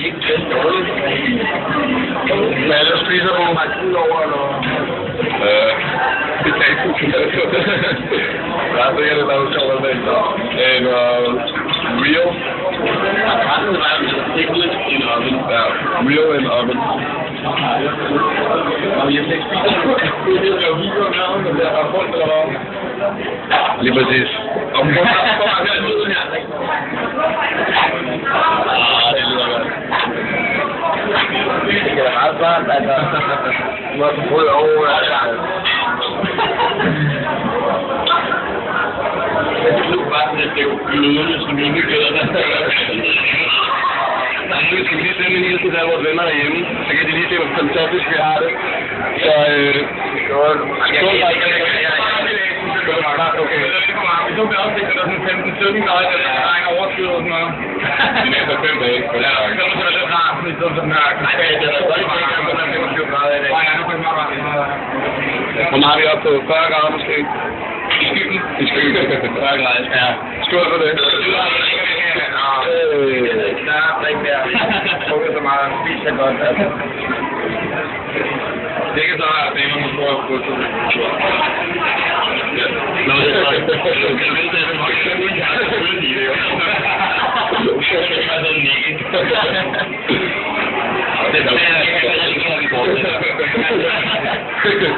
Ikke den dårligt. Hvad er der spiser du? Har du ud over, eller? Det kan ikke huske. Ja, det er det, der er sjovt at vente. En real. Ja, real and oven. Lige præcis. Og prøv at høre lyden her. Det lyder godt. Det er ret svært, altså. Du har prøvet over, Jeg tror bare, at det er jo glødende, som vi ikke glæder dig. Nu skal vi lige sende en hilsen til alle vores venner derhjemme, så kan de lige se, hvor fantastisk vi har det. Så skål. Skål, okay. Vi tog det også, at der er sådan 15-17 grader, der er en overskud og sådan noget. Det er efter 5 dage. Ja, så er det lidt rart, fordi så er sådan her. Nej, det er rigtig meget, 25 grader i dag. Nej, nu er det meget rart. Hvor meget er vi oppe på? 40 grader måske? I skyggen? I skyggen. 40 grader, ja. Skål for det. Der er ikke mere. Drukket så meget. Spis så godt, altså. Det kan så være, at damerne må prøve at få det. Nå, det er godt. Jeg ved, at det er nok ikke uden, jeg har selvfølgelig i det, jo. Det er sådan ikke. Det er sådan, at jeg kan rigtig godt i forhold til det.